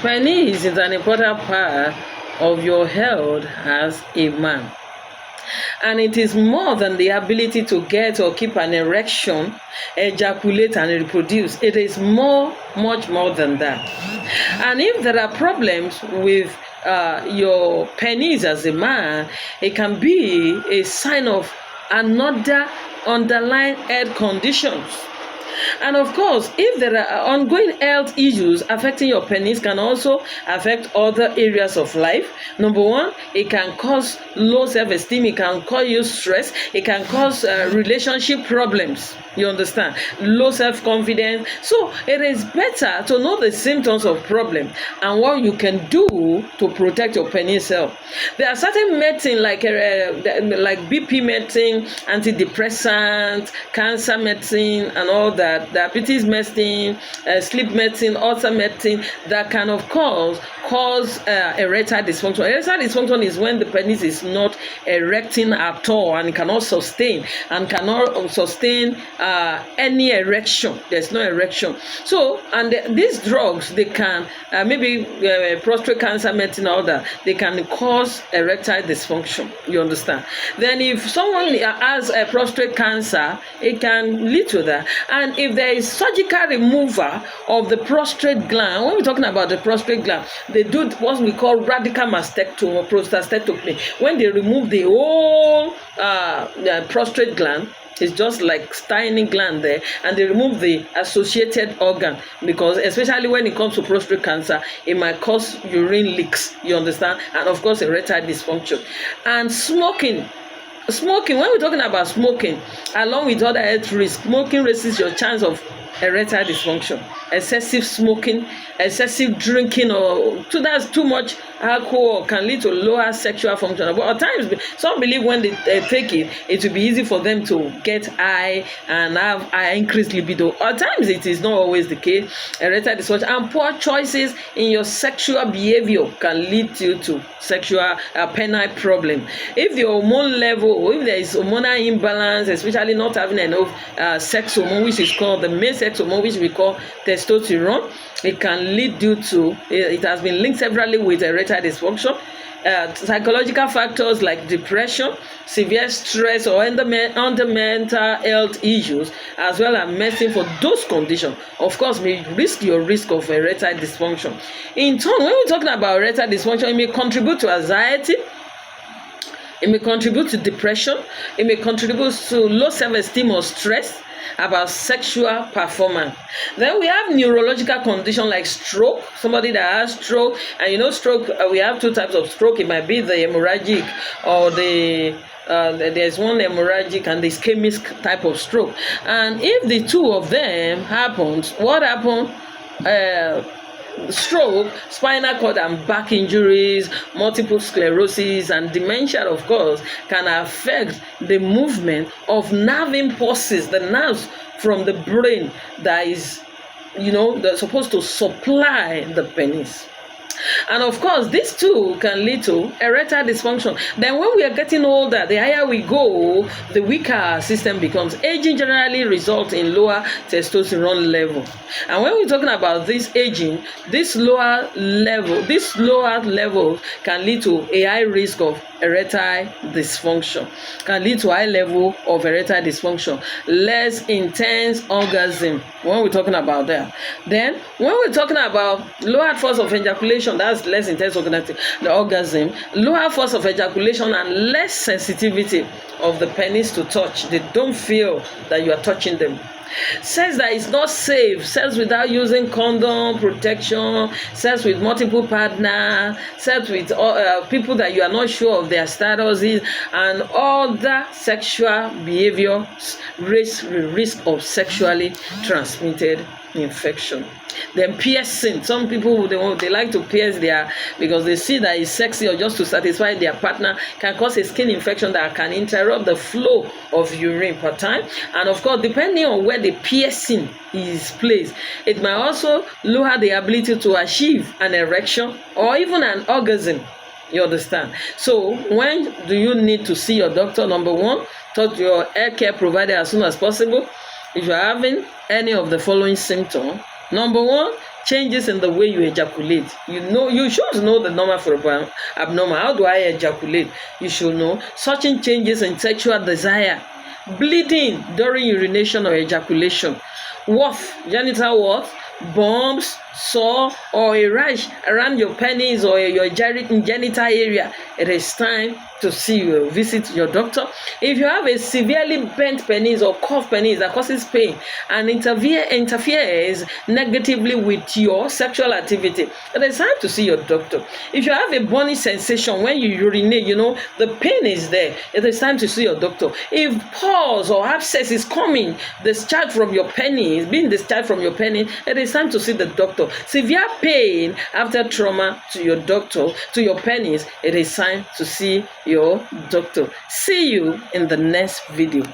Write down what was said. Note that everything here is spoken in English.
Penis is an important part of your health as a man. And it is more than the ability to get or keep an erection, ejaculate, and reproduce. It is much more than that. And if there are problems with your penis as a man, it can be a sign of another underlying health conditions. And of course, if there are ongoing health issues affecting your penis, can also affect other areas of life. Number one, it can cause low self-esteem, it can cause you stress, it can cause relationship problems. You understand? Low self-confidence. So it is better to know the symptoms of problem and what you can do to protect your penis health. There are certain medicine like BP medicine, antidepressant, cancer medicine, and all that, diabetes medicine, sleep medicine, ulcer medicine, that can of course cause erectile dysfunction. Erectile dysfunction is when the penis is not erecting at all and cannot sustain any erection. There's no erection. So, and these drugs, they can maybe prostate cancer medicine or that, they can cause erectile dysfunction. You understand? Then if someone has a prostate cancer, it can lead to that. And if there is surgical removal of the prostate gland, when we're talking about the prostate gland, they do what we call radical mastectomy or prostatectomy. When they remove the whole prostate gland, it's just like tiny gland there, and they remove the associated organ, because especially when it comes to prostate cancer, it might cause urine leaks, you understand, and of course erectile dysfunction. And smoking, when we're talking about smoking, along with other health risks, smoking raises your chance of erectile dysfunction. Excessive smoking, excessive drinking, or that's too much alcohol can lead to lower sexual function. But at times, some believe when they take it, it will be easy for them to get high and have increased libido. At times, it is not always the case. Erectile dysfunction and poor choices in your sexual behavior can lead you to sexual penile problem. If the hormone level, if there is hormonal imbalance, especially not having enough sex hormone, which is called the male sex hormone, which we call testosterone, it can lead you to, it has been linked severally with erectile dysfunction. Psychological factors like depression, severe stress, or other mental health issues, as well as medicine for those conditions, of course, may risk your risk of erectile dysfunction. In turn, when we're talking about erectile dysfunction, it may contribute to anxiety, it may contribute to depression, it may contribute to low self-esteem or stress about sexual performance. Then we have neurological condition like stroke. Somebody that has stroke, and stroke, we have two types of stroke. It might be the hemorrhagic or there's one hemorrhagic and the ischemic type of stroke. And if the two of them happens, what happens? Stroke, spinal cord and back injuries, multiple sclerosis, and dementia, of course, can affect the movement of nerve impulses, the nerves from the brain that is, they're supposed to supply the penis. And of course, these two can lead to erectile dysfunction. Then when we are getting older, the higher we go, the weaker our system becomes. Aging generally results in lower testosterone level. And when we're talking about this aging, this lower level can lead to a high risk of erectile dysfunction, can lead to high level of erectile dysfunction, less intense orgasm when we're talking about that. Then when we're talking about lower force of ejaculation, that's less intense orgasm, lower force of ejaculation, and less sensitivity of the penis to touch. They don't feel that you are touching them. Sex that is not safe, sex without using condom protection, sex with multiple partners, sex with people that you are not sure of their statuses, and other sexual behaviors raise the risk of sexually transmitted infection. Then piercing. Some people, they like to pierce because they see that it's sexy, or just to satisfy their partner, can cause a skin infection that can interrupt the flow of urine per time. And of course, depending on where the piercing is placed, it might also lower the ability to achieve an erection or even an orgasm. You understand? So when do you need to see your doctor? Number one, talk to your health care provider as soon as possible. If you're having any of the following symptoms, number one, changes in the way you ejaculate. You should know the normal from abnormal. How do I ejaculate? You should know. Certain changes in sexual desire, bleeding during urination or ejaculation, genital warts, bumps, sore, or a rash around your penis or your genital area. It is time to visit your doctor. If you have a severely bent penis or curved penis that causes pain and interferes negatively with your sexual activity, it is time to see your doctor. If you have a burning sensation when you urinate, the pain is there, it is time to see your doctor. If pus or abscess is being discharged from your penis, it is time to see the doctor. Severe pain after trauma to your penis, it is time to see your doctor. See you in the next video.